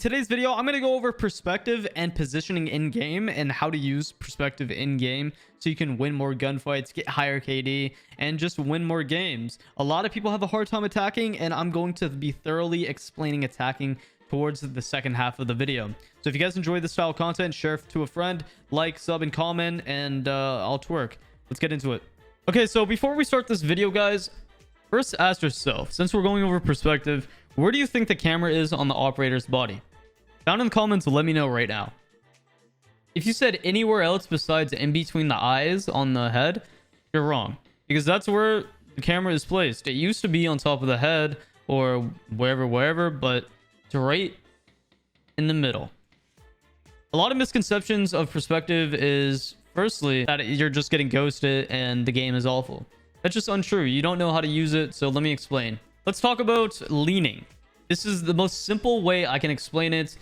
today's video, I'm going to go over perspective and positioning in game and how to use perspective in game so you can win more gunfights, get higher KD, and just win more games. A lot of people have a hard time attacking, and I'm going to be thoroughly explaining attacking towards the second half of the video. So if you guys enjoy this style of content, share it to a friend, like, sub, and comment, and I'll twerk. Let's get into it. Okay, so before we start this video, guys, first ask yourself, since we're going over perspective, where do you think the camera is on the operator's body? Down in the comments, let me know right now. If you said anywhere else besides in between the eyes on the head, you're wrong. Because that's where the camera is placed. It used to be on top of the head or wherever, but it's right in the middle. A lot of misconceptions of perspective is, firstly, that you're just getting ghosted and the game is awful. That's just untrue. You don't know how to use it, so let me explain. Let's talk about leaning. This is the most simple way I can explain it.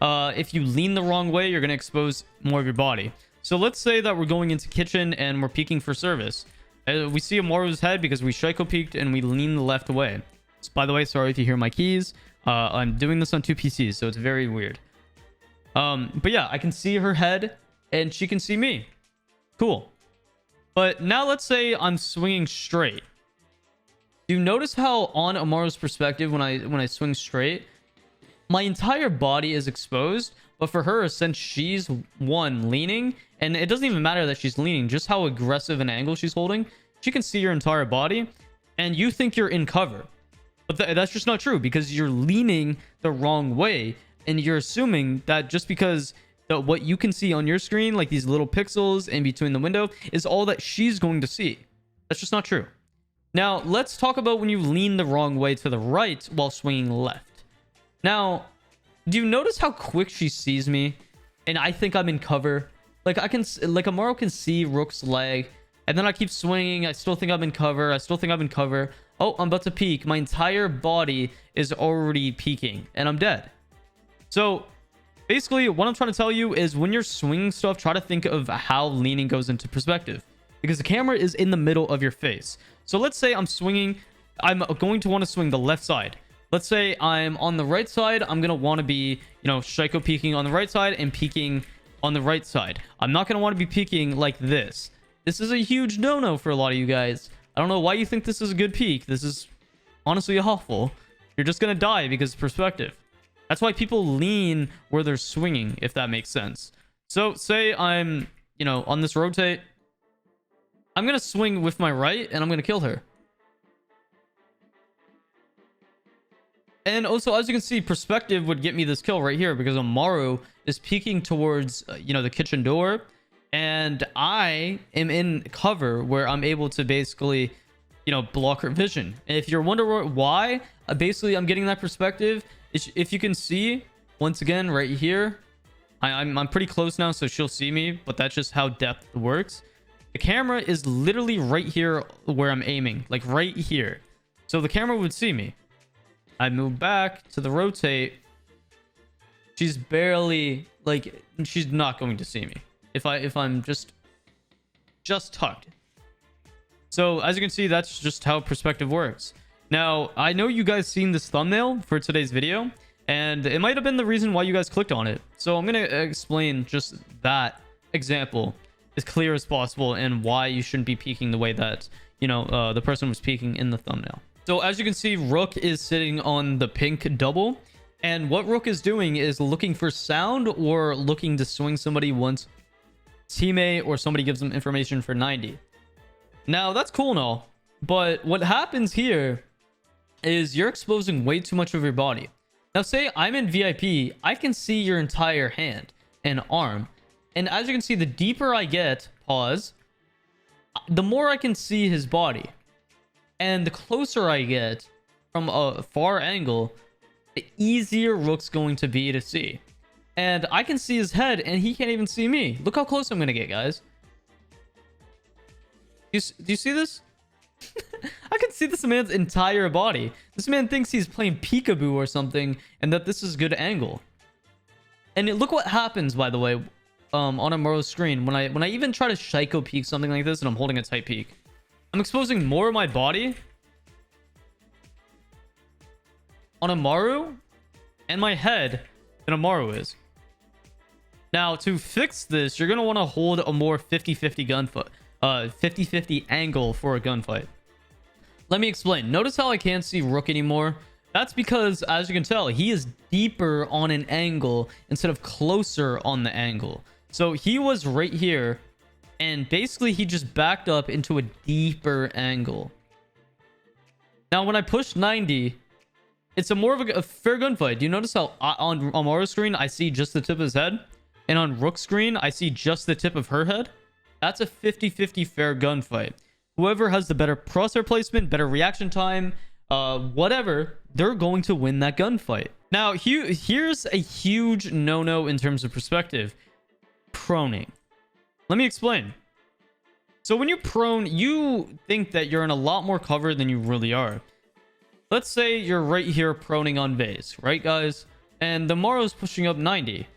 If you lean the wrong way, you're going to expose more of your body. So let's say that we're going into kitchen and we're peeking for service. We see Amaru's head because we Shaiko peeked and we lean the left way. So, by the way, sorry if you hear my keys. I'm doing this on 2 PCs, so it's very weird. But yeah, I can see her head and she can see me. Cool. But now let's say I'm swinging straight. Do you notice how on Amaru's perspective, when I swing straight, my entire body is exposed? But for her, since she's leaning, and it doesn't even matter that she's leaning, just how aggressive an angle she's holding, she can see your entire body, and you think you're in cover. But that's just not true, because you're leaning the wrong way, and you're assuming that just because what you can see on your screen, like these little pixels in between the window, is all that she's going to see. That's just not true. Now, let's talk about when you lean the wrong way to the right while swinging left. Now, do you notice how quick she sees me? And I think I'm in cover. Like, Amaru can see Rook's leg. And then I keep swinging. I still think I'm in cover. Oh, I'm about to peek. My entire body is already peeking. And I'm dead. So, basically, what I'm trying to tell you is when you're swinging stuff, try to think of how leaning goes into perspective. Because the camera is in the middle of your face. So let's say I'm swinging. I'm going to want to swing the left side. Let's say I'm on the right side. I'm going to want to be, Shaiko peeking on the right side and peeking on the right side. I'm not going to want to be peeking like this. This is a huge no-no for a lot of you guys. I don't know why you think this is a good peek. This is honestly awful. You're just going to die because of perspective. That's why people lean where they're swinging, if that makes sense. So say I'm, on this rotate. I'm going to swing with my right, and I'm going to kill her. And also, as you can see, perspective would get me this kill right here because Amaru is peeking towards, the kitchen door. And I am in cover where I'm able to basically, block her vision. And if you're wondering why, basically, I'm getting that perspective. If you can see, once again, right here, I'm pretty close now, so she'll see me. But that's just how depth works. The camera is literally right here where I'm aiming, like right here. So the camera would see me. I move back to the rotate. She's barely, she's not going to see me if I'm just tucked. So as you can see, that's just how perspective works. Now, I know you guys seen this thumbnail for today's video, and it might have been the reason why you guys clicked on it. So I'm going to explain just that example as clear as possible and why you shouldn't be peeking the way that the person was peeking in the thumbnail. So as you can see, Rook is sitting on the pink double, and what Rook is doing is looking for sound or looking to swing somebody once teammate or somebody gives them information for 90. Now that's cool and all, but what happens here is you're exposing way too much of your body. Now say I'm in VIP, I can see your entire hand and arm. And as you can see, the deeper I get, the more I can see his body. And the closer I get from a far angle, the easier Rook's going to be to see. And I can see his head, and he can't even see me. Look how close I'm going to get, guys. Do you see this? I can see this man's entire body. This man thinks he's playing peekaboo or something, and that this is good angle. And look what happens, by the way. On Amaru's screen when I even try to Shaiko peek something like this and I'm holding a tight peek, I'm exposing more of my body on Amaru and my head than Amaru is. Now, to fix this, you're going to want to hold a more 50-50 gunfight, 50-50 angle for a gunfight. Let me explain. Notice how I can't see Rook anymore? That's because, as you can tell, he is deeper on an angle instead of closer on the angle. So he was right here, and basically he just backed up into a deeper angle. Now, when I push 90, it's a more of a fair gunfight. Do you notice how on Amaru's screen, I see just the tip of his head? And on Rook's screen, I see just the tip of her head? That's a 50-50 fair gunfight. Whoever has the better crosshair placement, better reaction time, whatever, they're going to win that gunfight. Now, here's a huge no-no in terms of perspective. Proning. Let me explain. So when you prone, you think that you're in a lot more cover than you really are. Let's say you're right here proning on base, right, guys? And the Morrow's pushing up 90.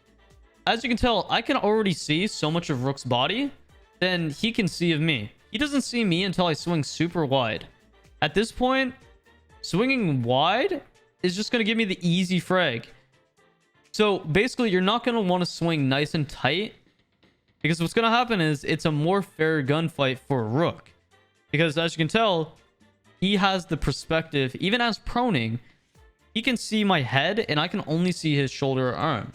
As you can tell, I can already see so much of Rook's body than he can see of me. He doesn't see me until I swing super wide. At this point, swinging wide is just going to give me the easy frag. So basically, you're not going to want to swing nice and tight, because what's going to happen is it's a more fair gunfight for Rook. Because as you can tell, he has the perspective, even as proning, he can see my head and I can only see his shoulder or arm.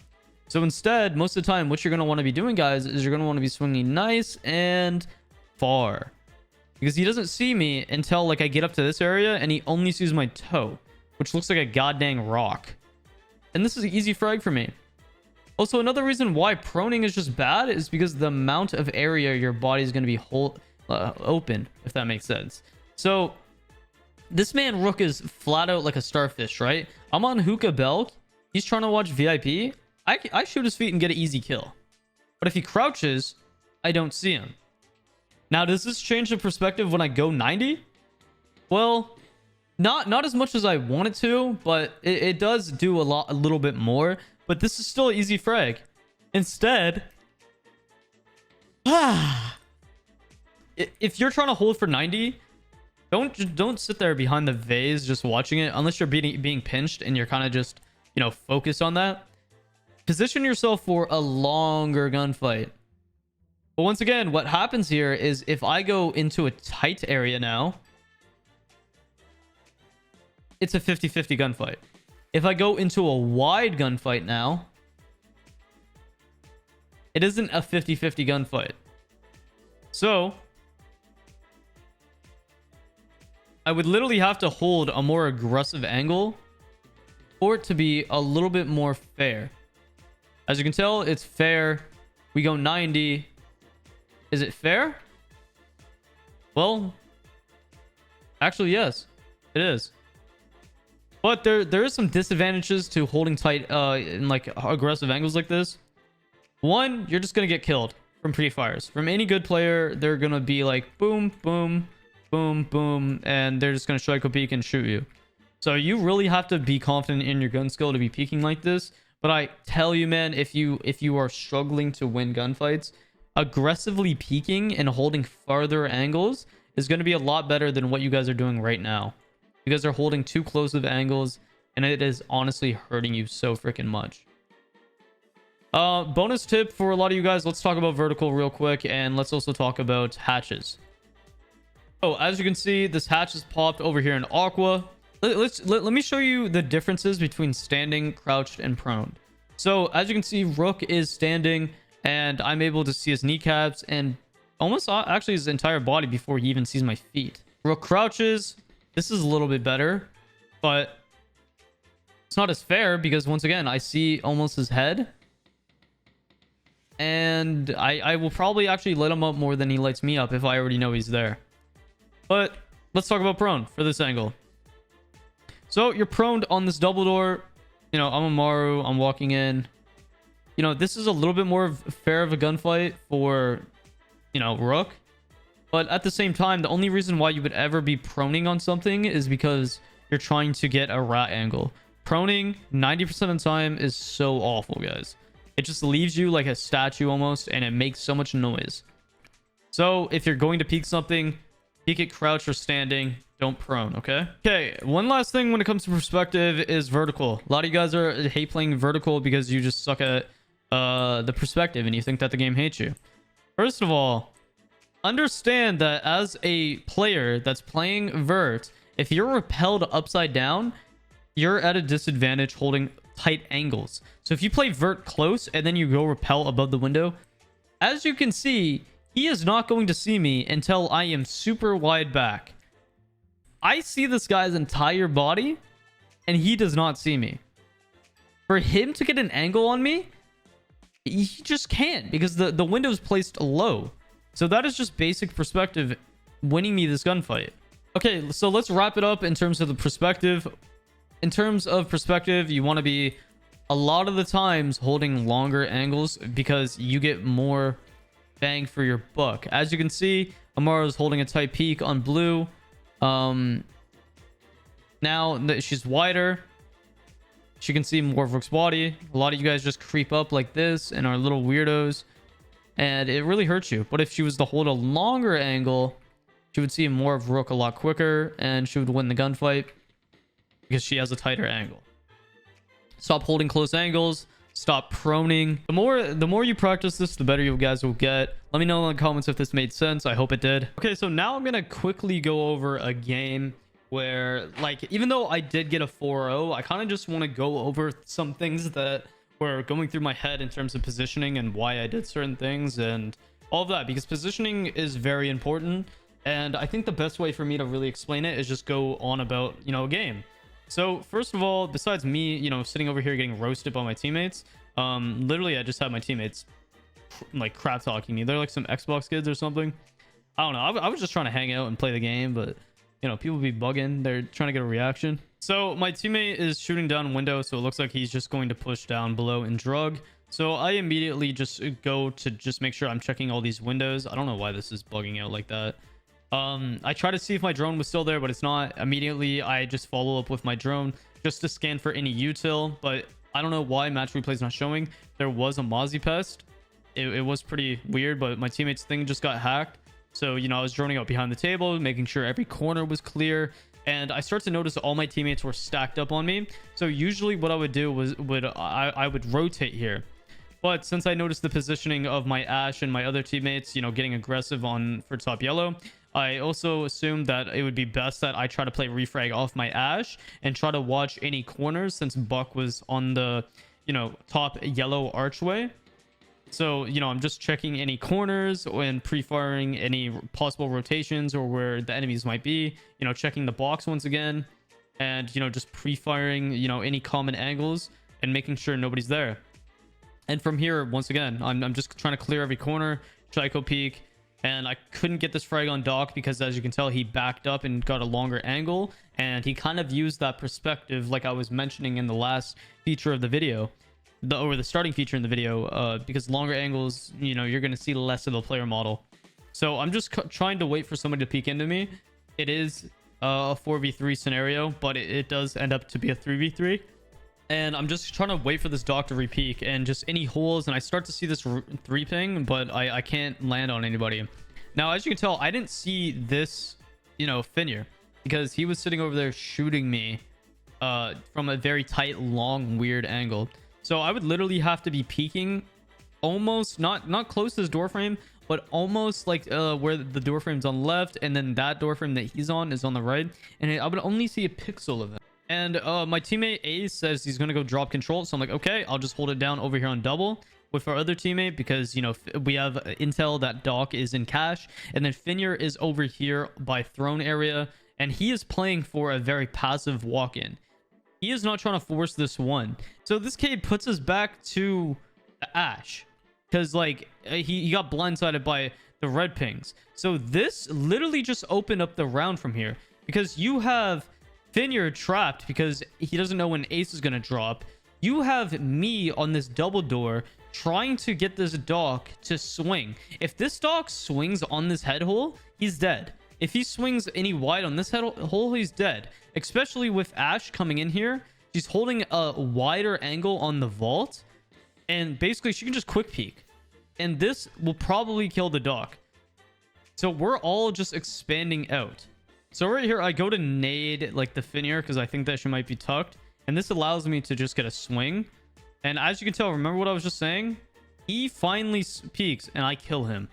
So instead, most of the time, what you're going to want to be doing, guys, is you're going to want to be swinging nice and far. Because he doesn't see me until, like, I get up to this area, and he only sees my toe, which looks like a goddamn rock. And this is an easy frag for me. Also, another reason why proning is just bad is because the amount of area your body is going to be open, if that makes sense. So, this man Rook is flat out like a starfish, right? I'm on Hookah Belk. He's trying to watch VIP. I shoot his feet and get an easy kill. But if he crouches, I don't see him. Now, does this change the perspective when I go 90? Well, not as much as I want it to, but it does do a little bit more. But this is still an easy frag. Instead, if you're trying to hold for 90, don't sit there behind the vase just watching it, unless you're being pinched and you're kind of just, you know, focused on that. Position yourself for a longer gunfight. But once again, what happens here is if I go into a tight area now, it's a 50-50 gunfight. If I go into a wide gunfight now, it isn't a 50-50 gunfight. So, I would literally have to hold a more aggressive angle for it to be a little bit more fair. As you can tell, it's fair. We go 90. Is it fair? Well, actually, yes, it is. But there is some disadvantages to holding tight in like aggressive angles like this. One, you're just gonna get killed from pre-fires. From any good player, they're gonna be like boom, boom, boom, boom, and they're just gonna strike a peek and shoot you. So you really have to be confident in your gun skill to be peeking like this. But I tell you, man, if you are struggling to win gunfights, aggressively peeking and holding farther angles is going to be a lot better than what you guys are doing right now. You guys are holding too close of angles, and it is honestly hurting you so freaking much. Bonus tip for a lot of you guys, let's talk about vertical real quick, and let's also talk about hatches. Oh, as you can see, this hatch is popped over here in Aqua. Let me show you the differences between standing, crouched, and prone. So as you can see, Rook is standing, and I'm able to see his kneecaps and almost actually his entire body before he even sees my feet. Rook crouches. This is a little bit better, but it's not as fair because once again, I see almost his head. And I will probably actually light him up more than he lights me up if I already know he's there. But let's talk about prone for this angle. So you're proned on this double door. You know, I'm Amaru. I'm walking in. You know, this is a little bit more fair of a gunfight for, you know, Rook. But at the same time, the only reason why you would ever be proning on something is because you're trying to get a rat angle. Proning 90% of the time is so awful, guys. It just leaves you like a statue almost, and it makes so much noise. So if you're going to peek something, Peek it crouch or standing. Don't prone, okay? Okay, one last thing when it comes to perspective is vertical. A lot of you guys hate playing vertical because you just suck at the perspective and you think that the game hates you. First of all, understand that as a player that's playing vert, if you're repelled upside down, you're at a disadvantage holding tight angles. So if you play vert close and then you go repel above the window, as you can see, he is not going to see me until I am super wide back. I see this guy's entire body and he does not see me. For him to get an angle on me, he just can't because the window is placed low. So that is just basic perspective winning me this gunfight. Okay, so let's wrap it up in terms of the perspective. In terms of perspective, you want to be a lot of the times holding longer angles because you get more bang for your buck. As you can see, Amara is holding a tight peak on blue. Now that she's wider, she can see more of Rook's body. A lot of you guys just creep up like this and are little weirdos, and it really hurts you. But if she was to hold a longer angle, she would see more of Rook a lot quicker, and she would win the gunfight because she has a tighter angle. Stop holding close angles. Stop proning. The more you practice this, the better you guys will get. Let me know in the comments if this made sense. I hope it did. Okay, so now I'm gonna quickly go over a game where, like, even though I did get a 4-0, I kind of just want to go over some things that were going through my head in terms of positioning and why I did certain things and all of that, because positioning is very important. And I think the best way for me to really explain it is just go on about, you know, a game. So first of all, besides me, you know, sitting over here getting roasted by my teammates, literally I just had my teammates like crap talking me. They're like some Xbox kids or something. I don't know. I was just trying to hang out and play the game, but you know, people be bugging. They're trying to get a reaction. So my teammate is shooting down window, so it looks like he's just going to push down below and drug. So I immediately just go to just make sure I'm checking all these windows. I don't know why this is bugging out like that. I try to see if my drone was still there, but it's not. Immediately I just follow up with my drone just to scan for any util, but I don't know why match replay is not showing. There was a Mozzie pest. It was pretty weird, but my teammate's thing just got hacked. So, you know, I was droning out behind the table, making sure every corner was clear, and I start to notice all my teammates were stacked up on me. So usually what I would do was I would rotate here. But since I noticed the positioning of my Ash and my other teammates, you know, getting aggressive for top yellow, I also assumed that it would be best that I try to play refrag off my Ash and try to watch any corners since Buck was on the, you know, top yellow archway. So, you know, I'm just checking any corners and pre-firing any possible rotations or where the enemies might be, you know, checking the box once again and, you know, just pre-firing, you know, any common angles and making sure nobody's there. And from here, once again, I'm just trying to clear every corner, Psycho peek, and I couldn't get this frag on Doc because, as you can tell, he backed up and got a longer angle, and he kind of used that perspective like I was mentioning in the last feature of the video, or the starting feature in the video, because longer angles, you know, you're going to see less of the player model. So I'm just trying to wait for somebody to peek into me. It is a 4v3 scenario, but it does end up to be a 3v3. And I'm just trying to wait for this Doc to re-peek and just any holes, and I start to see this 3 ping, but I can't land on anybody. Now, as you can tell, I didn't see this, you know, Finir, because he was sitting over there shooting me from a very tight, long, weird angle. So I would literally have to be peeking almost not close to his door frame, but almost like where the door frame's on the left, and then that door frame that he's on is on the right, and I would only see a pixel of it. And my teammate Ace says he's gonna go drop control, so I'm like, okay, I'll just hold it down over here on double with our other teammate, because, you know, we have intel that Doc is in cache, and then Finir is over here by throne area, and he is playing for a very passive walk-in. He is not trying to force this one. So this kid puts us back to Ash, because like he got blindsided by the red pings. So this literally just opened up the round from here, because you have Finir trapped because he doesn't know when Ace is going to drop. You have me on this double door trying to get this Doc to swing. If this Doc swings on this head hole, he's dead. If he swings any wide on this head hole, he's dead. Especially with Ash coming in here. She's holding a wider angle on the vault, and basically she can just quick peek. And this will probably kill the Doc. So we're all just expanding out. So right here, I go to nade like the Finier because I think that she might be tucked. And this allows me to just get a swing. And as you can tell, remember what I was just saying? He finally peeks and I kill him.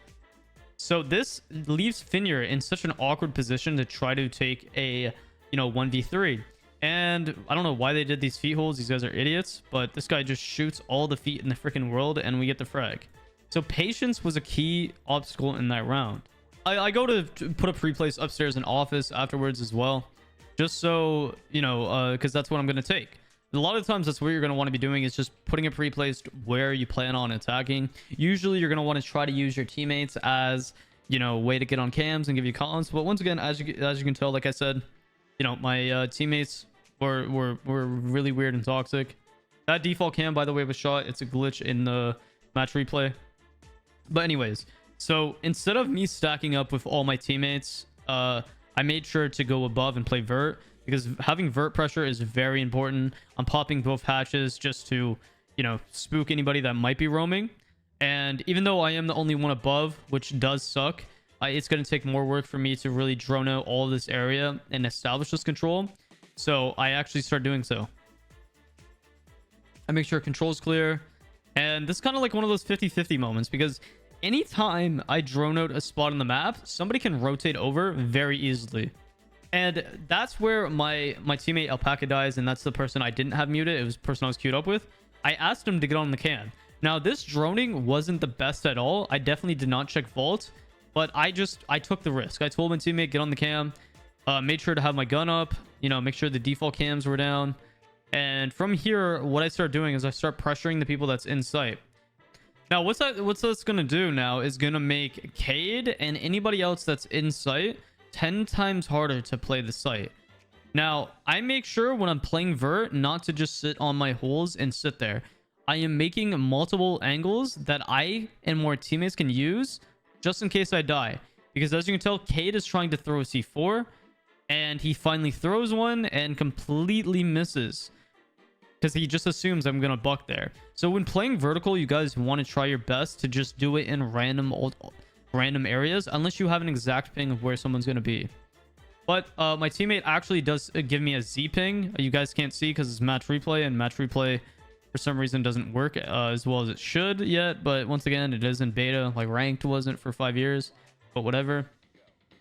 So this leaves Finier in such an awkward position to try to take a, 1v3. And I don't know why they did these feet holds. These guys are idiots. But this guy just shoots all the feet in the freaking world and we get the frag. So patience was a key obstacle in that round. I go to put a pre-place upstairs in office afterwards as well. Just so, because that's what I'm going to take. A lot of times that's what you're going to want to be doing is just putting a pre-placed where you plan on attacking. Usually you're going to want to try to use your teammates as, way to get on cams and give you columns. But once again, as you can tell, like I said, my teammates were really weird and toxic. That default cam, by the way, was shot. It's a glitch in the match replay. But anyways, so instead of me stacking up with all my teammates, I made sure to go above and play vert because having vert pressure is very important. I'm popping both hatches just to, spook anybody that might be roaming. And even though I am the only one above, which does suck, it's going to take more work for me to really drone out all of this area and establish this control. So I actually start doing so. I make sure control's clear. And this is kind of like one of those 50-50 moments because anytime I drone out a spot on the map, somebody can rotate over very easily. And that's where my teammate Alpaca dies, and that's the person I didn't have muted. It was the person I was queued up with. I asked him to get on the cam. Now, this droning wasn't the best at all. I definitely did not check vault, but I took the risk. I told my teammate, get on the cam, made sure to have my gun up, make sure the default cams were down. And from here, what I start doing is I start pressuring the people that's in sight. Now, what's that's going to do now is going to make Cade and anybody else that's in sight 10 times harder to play the site. Now, I make sure when I'm playing vert not to just sit on my holes and sit there. I am making multiple angles that I and more teammates can use just in case I die. Because as you can tell, Cade is trying to throw a C4 and he finally throws one and completely misses. Because he just assumes I'm going to buck there. So when playing vertical, you guys want to try your best to just do it in random areas. Unless you have an exact ping of where someone's going to be. But my teammate actually does give me a Z ping. You guys can't see because it's match replay. And match replay, for some reason, doesn't work as well as it should yet. But once again, it is in beta. Like ranked wasn't for 5 years. But whatever.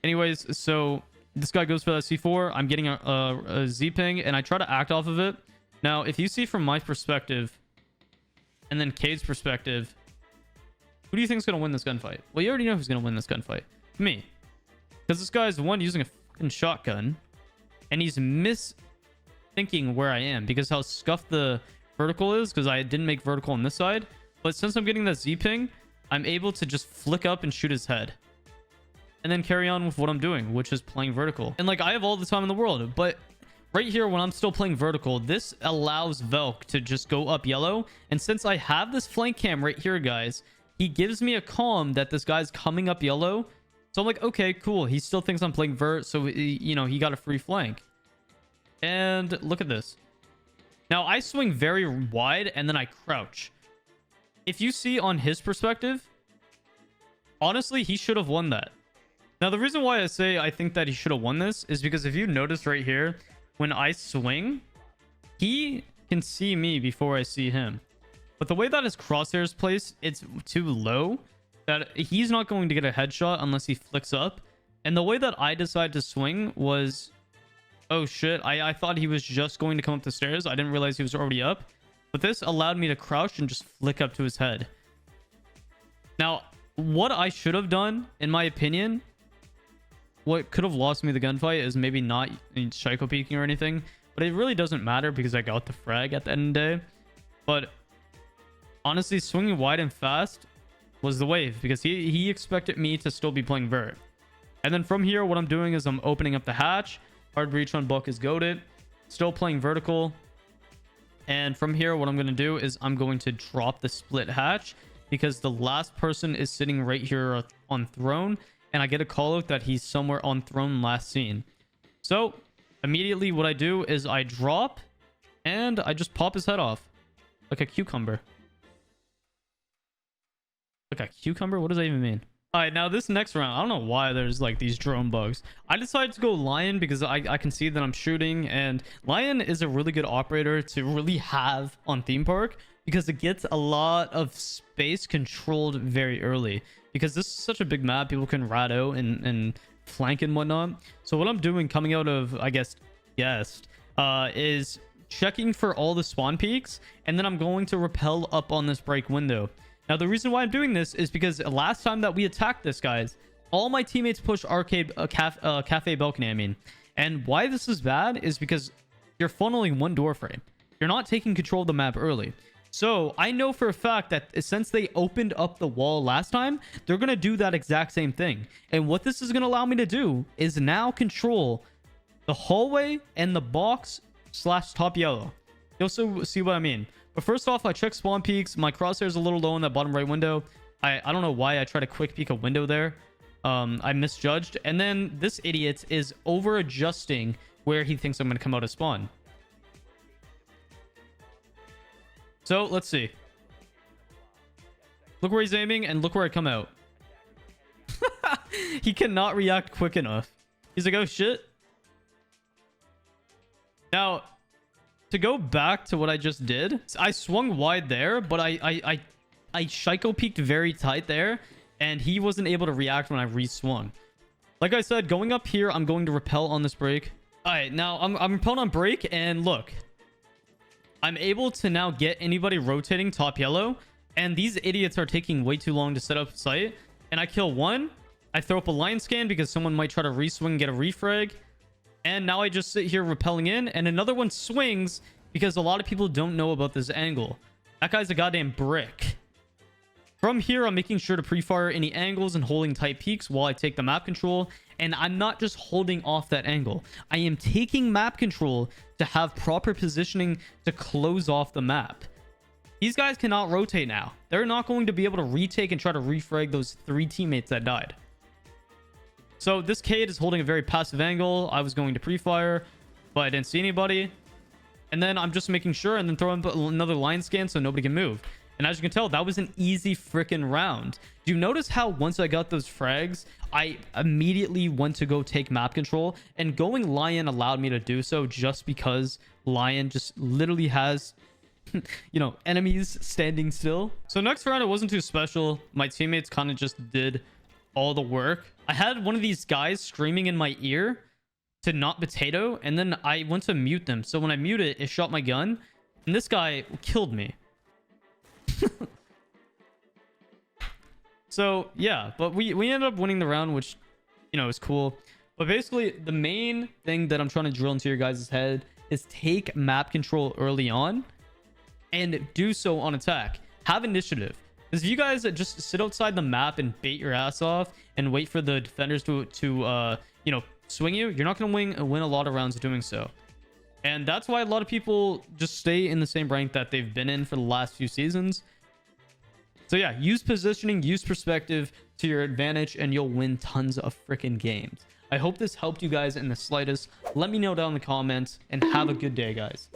Anyways, so this guy goes for that C4. I'm getting a Z ping. And I try to act off of it. Now, if you see from my perspective, and then Cade's perspective, who do you think is going to win this gunfight? Well, you already know who's going to win this gunfight. Me. Because this guy's, one, using a fucking shotgun, and he's misthinking where I am, because how scuffed the vertical is, because I didn't make vertical on this side. But since I'm getting that Z-ping, I'm able to just flick up and shoot his head. And then carry on with what I'm doing, which is playing vertical. And, like, I have all the time in the world, but right here, when I'm still playing vertical, this allows Velk to just go up yellow. And since I have this flank cam right here, guys, he gives me a calm that this guy's coming up yellow. So I'm like, okay, cool. He still thinks I'm playing vert, so, he got a free flank. And look at this. Now, I swing very wide, and then I crouch. If you see on his perspective, honestly, he should have won that. Now, the reason why I say I think that he should have won this is because if you notice right here, when I swing, he can see me before I see him. But the way that his crosshair's placed, it's too low that he's not going to get a headshot unless he flicks up. And the way that I decided to swing was, oh shit, I thought he was just going to come up the stairs. I didn't realize he was already up. But this allowed me to crouch and just flick up to his head. Now, what I should have done, in my opinion, what could have lost me the gunfight is maybe not Shaiko peeking or anything. But it really doesn't matter because I got the frag at the end of the day. But honestly, swinging wide and fast was the wave because he expected me to still be playing vert. And then from here, what I'm doing is I'm opening up the hatch. Hard breach on Buck is goated. Still playing vertical. And from here, what I'm going to do is I'm going to drop the split hatch because the last person is sitting right here on throne. And I get a call out that he's somewhere on throne last seen. So immediately what I do is I drop and I just pop his head off like a cucumber. Like a cucumber? What does that even mean? All right, now this next round, I don't know why there's like these drone bugs. I decided to go Lion because I can see that I'm shooting, and Lion is a really good operator to really have on theme park because it gets a lot of space controlled very early. Because this is such a big map, people can rat out and flank and whatnot. So what I'm doing coming out of, I guess, guest, is checking for all the spawn peaks, and then I'm going to rappel up on this break window. Now, the reason why I'm doing this is because last time that we attacked this, guys, all my teammates pushed arcade cafe balcony, I mean. And why this is bad is because you're funneling one door frame. You're not taking control of the map early. So I know for a fact that since they opened up the wall last time, they're going to do that exact same thing. And what this is going to allow me to do is now control the hallway and the box / top yellow. You'll also see what I mean. But first off, I check spawn peaks. My crosshair is a little low in that bottom right window. I don't know why I tried to quick peek a window there. I misjudged. And then this idiot is over adjusting where he thinks I'm going to come out of spawn. So let's see. Look where he's aiming and look where I come out. He cannot react quick enough. He's like, oh shit. Now, to go back to what I just did, I swung wide there, but I psycho peeked very tight there, and he wasn't able to react when I re-swung. Like I said, going up here, I'm going to repel on this break. All right, now I'm repelling on break, and look, I'm able to now get anybody rotating top yellow, and these idiots are taking way too long to set up sight. And I kill one. I throw up a line scan because someone might try to re-swing and get a refrag. And now I just sit here repelling in, and another one swings because a lot of people don't know about this angle. That guy's a goddamn brick. From here, I'm making sure to pre-fire any angles and holding tight peaks while I take the map control. And I'm not just holding off that angle. I am taking map control to have proper positioning to close off the map. These guys cannot rotate now. They're not going to be able to retake and try to refrag those 3 teammates that died. So this Cade is holding a very passive angle. I was going to pre-fire, but I didn't see anybody. And then I'm just making sure and then throwing another line scan so nobody can move. And as you can tell, that was an easy freaking round. Do you notice how once I got those frags, I immediately went to go take map control? And going Lion allowed me to do so just because Lion just literally has, you know, enemies standing still. So next round, it wasn't too special. My teammates kind of just did all the work. I had one of these guys screaming in my ear to not potato, and then I went to mute them. So when I muted it, shot my gun, and this guy killed me. So yeah, but we ended up winning the round, which, you know, is cool. But basically, the main thing that I'm trying to drill into your guys' head is take map control early on and do so on attack. Have initiative. Because if you guys just sit outside the map and bait your ass off and wait for the defenders to you know, swing you, you're not going to win a lot of rounds doing so. And that's why a lot of people just stay in the same rank that they've been in for the last few seasons. So yeah, use positioning, use perspective to your advantage, and you'll win tons of freaking games. I hope this helped you guys in the slightest. Let me know down in the comments, and have a good day, guys.